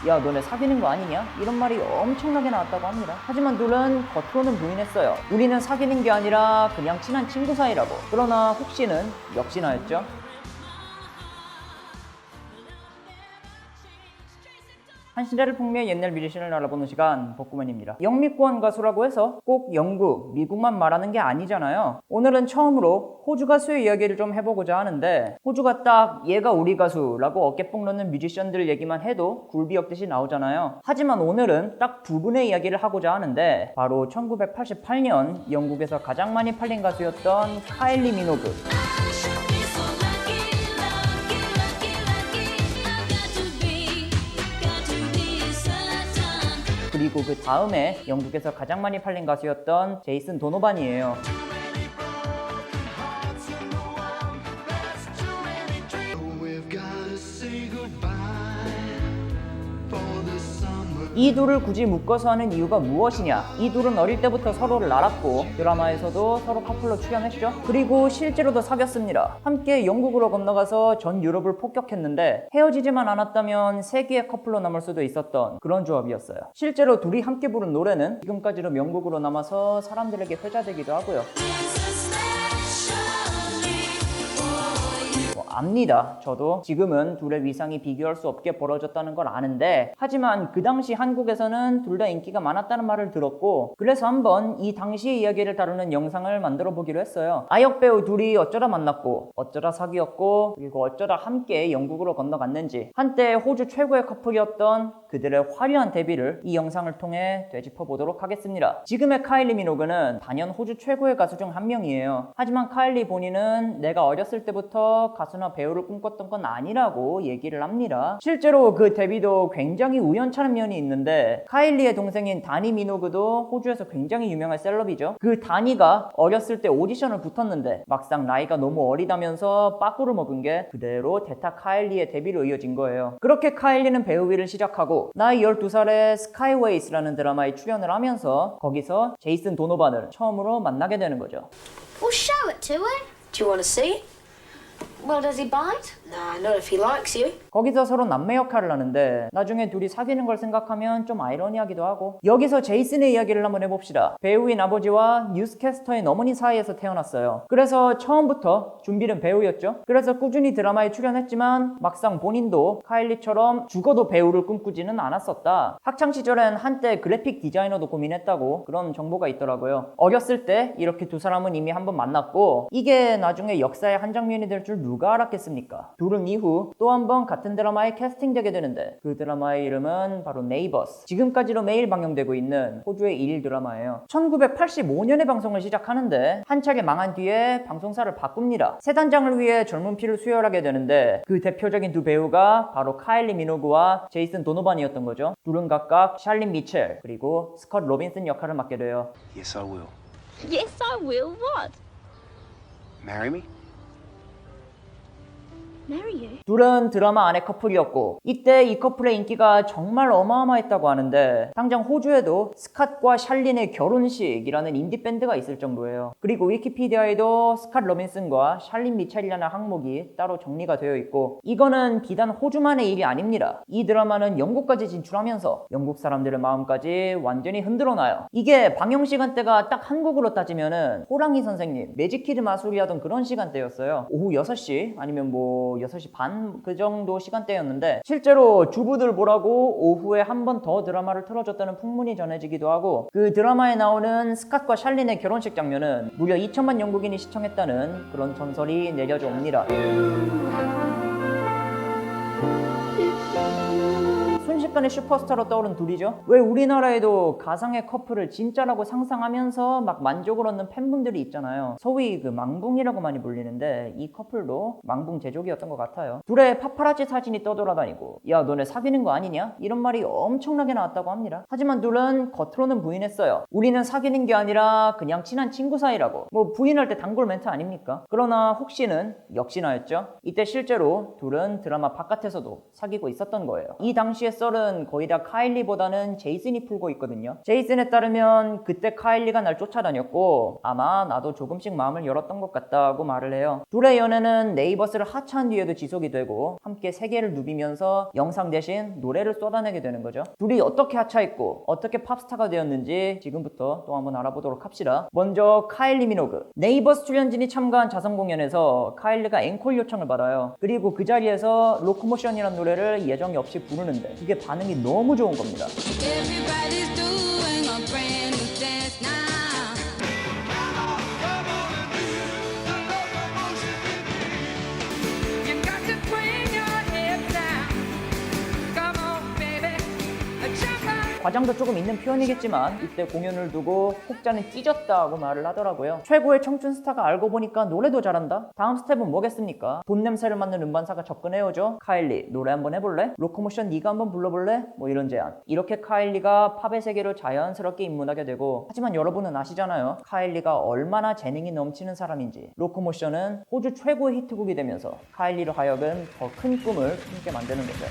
야 너네 사귀는 거 아니냐? 이런 말이 엄청나게 나왔다고 합니다. 하지만 둘은 겉으로는 부인했어요. 우리는 사귀는 게 아니라 그냥 친한 친구 사이라고. 그러나 혹시는 역시나였죠. 한 시대를 풍미해 옛날 뮤지션을 알아보는 시간 복구맨입니다. 영미권 가수라고 해서 꼭 영국, 미국만 말하는 게 아니잖아요. 오늘은 처음으로 호주 가수의 이야기를 좀 해보고자 하는데, 호주가 딱 얘가 우리 가수라고 어깨 뽕 넣는 뮤지션들 얘기만 해도 굴비역듯이 나오잖아요. 하지만 오늘은 딱 두 분의 이야기를 하고자 하는데, 바로 1988년 영국에서 가장 많이 팔린 가수였던 카일리 미노그, 그리고 그 다음에 영국에서 가장 많이 팔린 가수였던 제이슨 도노반이에요. 이 둘을 굳이 묶어서 하는 이유가 무엇이냐? 이 둘은 어릴 때부터 서로를 알았고 드라마에서도 서로 커플로 출연했죠. 그리고 실제로도 사귀었습니다. 함께 영국으로 건너가서 전 유럽을 폭격했는데 헤어지지만 않았다면 세계의 커플로 남을 수도 있었던 그런 조합이었어요. 실제로 둘이 함께 부른 노래는 지금까지도 명곡으로 남아서 사람들에게 회자되기도 하고요. 압니다. 저도 지금은 둘의 위상이 비교할 수 없게 벌어졌다는 걸 아는데, 하지만 그 당시 한국에서는 둘 다 인기가 많았다는 말을 들었고, 그래서 한번 이 당시의 이야기를 다루는 영상을 만들어 보기로 했어요. 아역 배우 둘이 어쩌다 만났고 어쩌다 사귀었고 그리고 어쩌다 함께 영국으로 건너갔는지, 한때 호주 최고의 커플이었던 그들의 화려한 데뷔를 이 영상을 통해 되짚어 보도록 하겠습니다. 지금의 카일리 미노그는 단연 호주 최고의 가수 중 한 명이에요. 하지만 카일리 본인은 내가 어렸을 때부터 가수나 배우를 꿈꿨던 건 아니라고 얘기를 합니다. 실제로 그 데뷔도 굉장히 우연찮은 면이 있는데, 카일리의 동생인 다니 미노그도 호주에서 굉장히 유명한 셀럽이죠. 그 다니가 어렸을 때 오디션을 붙었는데 막상 나이가 너무 어리다면서 빠꾸를 먹은 게 그대로 대타 카일리의 데뷔로 이어진 거예요. 그렇게 카일리는 배우 일을 시작하고 나이 12살에 스카이웨이스라는 드라마에 출연을 하면서 거기서 제이슨 도노반을 처음으로 만나게 되는 거죠. Well, show it to him. Do you want to see? Well, does he bite? Nah, not if he likes you. 거기서 서로 남매 역할을 하는데 나중에 둘이 사귀는 걸 생각하면 좀 아이러니하기도 하고, 여기서 제이슨의 이야기를 한번 해봅시다. 배우인 아버지와 뉴스캐스터인 어머니 사이에서 태어났어요. 그래서 처음부터 준비는 배우였죠. 그래서 꾸준히 드라마에 출연했지만 막상 본인도 카일리처럼 죽어도 배우를 꿈꾸지는 않았었다. 학창시절엔 한때 그래픽 디자이너도 고민했다고 그런 정보가 있더라고요. 어렸을 때 이렇게 두 사람은 이미 한번 만났고, 이게 나중에 역사의 한 장면이 될 줄 누가 알았겠습니까? 둘은 이후 또 한 번 같은 드라마에 캐스팅되게 되는데, 그 드라마의 이름은 바로 네이버스. 지금까지도 매일 방영되고 있는 호주의 일일 드라마예요. 1985년에 방송을 시작하는데 한차게 망한 뒤에 방송사를 바꿉니다. 새 단장을 위해 젊은 피를 수혈하게 되는데, 그 대표적인 두 배우가 바로 카일리 미노그와 제이슨 도노반이었던 거죠. 둘은 각각 샬린 미첼 그리고 스컷 로빈슨 역할을 맡게 돼요. Yes, I will. Yes, I will. What? Marry me? Marry you? 둘은 드라마 안의 커플이었고, 이때 이 커플의 인기가 정말 어마어마했다고 하는데, 당장 호주에도 스캇과 샬린의 결혼식이라는 인디밴드가 있을 정도예요. 그리고 위키피디아에도 스캇 로빈슨과 샬린 미첼이라는 항목이 따로 정리가 되어 있고, 이거는 비단 호주만의 일이 아닙니다. 이 드라마는 영국까지 진출하면서 영국 사람들의 마음까지 완전히 흔들어놔요. 이게 방영 시간대가 딱 한국으로 따지면은 호랑이 선생님, 매직키드 마술이 하던 그런 시간대였어요. 오후 6시 아니면 6시 반 그 정도 시간대였는데, 실제로 주부들 보라고 오후에 한 번 더 드라마를 틀어줬다는 풍문이 전해지기도 하고, 그 드라마에 나오는 스캇과 샬린의 결혼식 장면은 무려 2천만 영국인이 시청했다는 그런 전설이 내려져 옵니다. 순식간에 슈퍼스타로 떠오른 둘이죠. 왜 우리나라에도 가상의 커플을 진짜라고 상상하면서 막 만족을 얻는 팬분들이 있잖아요. 소위 그 망붕이라고 많이 불리는데, 이 커플도 망붕 제조기였던 것 같아요. 둘의 파파라치 사진이 떠돌아다니고 야 너네 사귀는 거 아니냐? 이런 말이 엄청나게 나왔다고 합니다. 하지만 둘은 겉으로는 부인했어요. 우리는 사귀는 게 아니라 그냥 친한 친구 사이라고. 뭐 부인할 때 단골 멘트 아닙니까? 그러나 혹시는 역시나였죠. 이때 실제로 둘은 드라마 바깥에서도 사귀고 있었던 거예요. 이 당시의 썰은 곡은 거의 다 카일리보다는 제이슨이 풀고 있거든요. 제이슨에 따르면 그때 카일리가 날 쫓아다녔고 아마 나도 조금씩 마음을 열었던 것 같다고 말을 해요. 둘의 연애는 네이버스를 하차한 뒤에도 지속이 되고 함께 세계를 누비면서 영상 대신 노래를 쏟아내게 되는 거죠. 둘이 어떻게 하차했고 어떻게 팝스타가 되었는지 지금부터 또 한번 알아보도록 합시다. 먼저 카일리 미노그. 네이버스 출연진이 참가한 자선 공연에서 카일리가 앵콜 요청을 받아요. 그리고 그 자리에서 로코모션이라는 노래를 예정이 없이 부르는데 이게 반응이 너무 좋은 겁니다. Everybody's doing a brand new dance now. You got to bring your hips down. Come on, baby. Jump up. 과장도 조금 있는 표현이겠지만 이때 공연을 두고 혹자는 찢었다고 말을 하더라고요. 최고의 청춘 스타가 알고 보니까 노래도 잘한다? 다음 스텝은 뭐겠습니까? 돈 냄새를 맡는 음반사가 접근해오죠. 카일리 노래 한번 해볼래? 로코모션 네가 한번 불러볼래? 뭐 이런 제안. 이렇게 카일리가 팝의 세계로 자연스럽게 입문하게 되고 하지만 여러분은 아시잖아요. 카일리가 얼마나 재능이 넘치는 사람인지. 로코모션은 호주 최고의 히트곡이 되면서 카일리로 하여금 더 큰 꿈을 품게 만드는 거죠.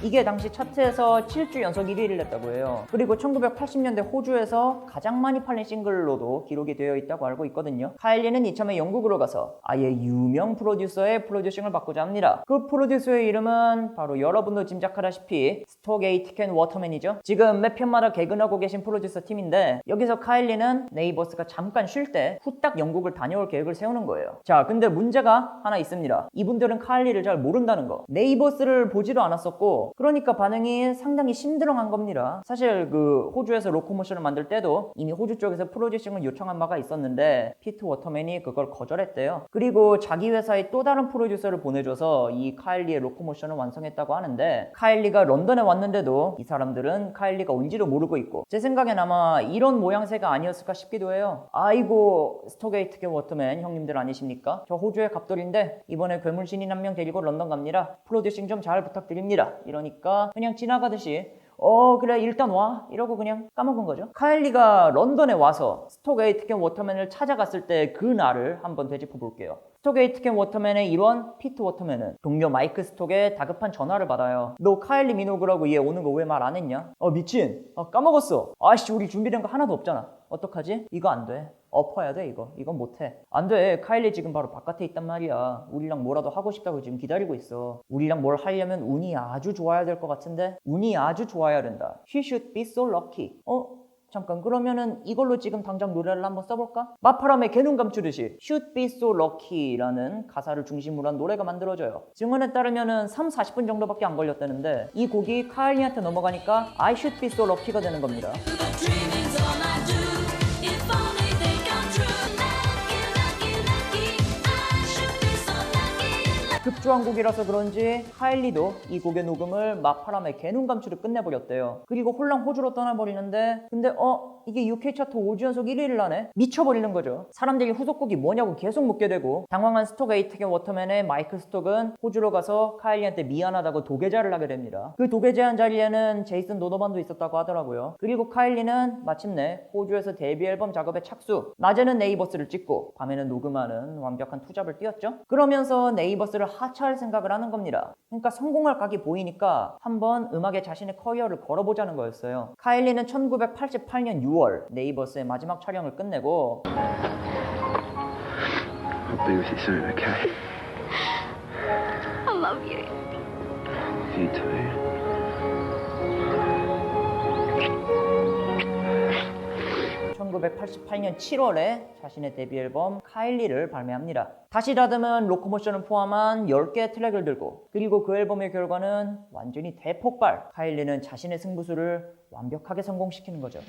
이게 당시 차트에서 7주 연속 1위를 했다고 해요. 그리고 1980년대 호주에서 가장 많이 팔린 싱글로도 기록이 되어 있다고 알고 있거든요. 카일리는 이참에 영국으로 가서 아예 유명 프로듀서의 프로듀싱을 받고자 합니다. 그 프로듀서의 이름은 바로 여러분도 짐작하다시피 스톡에이트 캔 워터맨이죠. 지금 매 편마다 개근하고 계신 프로듀서 팀인데 여기서 카일리는 네이버스가 잠깐 쉴 때 후딱 영국을 다녀올 계획을 세우는 거예요. 자, 근데 문제가 하나 있습니다. 이분들은 카일리를 잘 모른다는 거. 네이버스를 보지도 않았었고 그러니까 반응이 상당히 심드렁한 겁니다. 사실 그 호주에서 로코모션을 만들 때도 이미 호주 쪽에서 프로듀싱을 요청한 바가 있었는데 피트 워터맨이 그걸 거절했대요. 그리고 자기 회사에 또 다른 프로듀서를 보내줘서 이 카일리의 로코모션을 완성했다고 하는데 카일리가 런던에 왔는데도 이 사람들은 카일리가 온지도 모르고 있고 제 생각엔 아마 이런 모양새가 아니었을까 싶기도 해요. 아이고 스톡에이트 캔 워터맨 형님들 아니십니까? 저 호주의 갑돌인데 이번에 괴물신인 한 명 데리고 런던 갑니다. 프로듀싱 좀 잘 부탁드립니다. 이러니까 그냥 지나가듯이 그래 일단 와 이러고 그냥 까먹은 거죠. 카일리가 런던에 와서 스톡에이트 캔 워터맨을 찾아갔을 때 그 날을 한번 되짚어 볼게요. 스톡에이트 캔 워터맨의 일원 피트 워터맨은 동료 마이크 스톡에 다급한 전화를 받아요. 너 카일리 미노그라고 얘 오는 거 왜 말 안 했냐? 미친 까먹었어. 아씨 우리 준비된 거 하나도 없잖아. 어떡하지? 이거 안 돼. 엎어야 돼 이거. 이건 못해. 안 돼. 카일리 지금 바로 바깥에 있단 말이야. 우리랑 뭐라도 하고 싶다고 지금 기다리고 있어. 우리랑 뭘 하려면 운이 아주 좋아야 될 것 같은데? 운이 아주 좋아야 된다. She should be so lucky. 잠깐 그러면은 이걸로 지금 당장 노래를 한번 써볼까? 마파람의 개눈 감추듯이 Should be so lucky라는 가사를 중심으로 한 노래가 만들어져요. 증언에 따르면은 3-40분 정도밖에 안 걸렸다는데 이 곡이 카일리한테 넘어가니까 I should be so lucky가 되는 겁니다. Dreaming's all I do. If only they come true. Lucky, lucky, lucky. I should be so lucky. 급조한 곡이라서 그런지 카일리도 이 곡의 녹음을 마파람의 개눈 감추를 끝내버렸대요. 그리고 홀랑 호주로 떠나버리는데 근데 이게 UK 차트 5주 연속 1위를 하네? 미쳐버리는 거죠. 사람들이 후속곡이 뭐냐고 계속 묻게 되고 당황한 스톡에이트 캔 워터맨의 마이크 스톡은 호주로 가서 카일리한테 미안하다고 도계자를 하게 됩니다. 그 도계자한 자리에는 제이슨 도노반도 있었다고 하더라고요. 그리고 카일리는 마침내 호주에서 데뷔 앨범 작업에 착수. 낮에는 네이버스를 찍고 밤에는 녹음하는 완벽한 투잡을 띄웠죠. 그러면서 네이버스를 하차할 생각을 하는 겁니다. 그러니까 성공할 각이 보이니까 한번 음악에 자신의 커리어를 걸어보자는 거였어요. 카일리는 1988년 6월 네이버스의 마지막 촬영을 끝내고 I'll be with you soon, okay? I love you. You too. 1988년 7월에 자신의 데뷔 앨범 카일리를 발매합니다. 다시 다듬은 로코모션을 포함한 10개의 트랙을 들고 그리고 그 앨범의 결과는 완전히 대폭발. 카일리는 자신의 승부수를 완벽하게 성공시키는 거죠.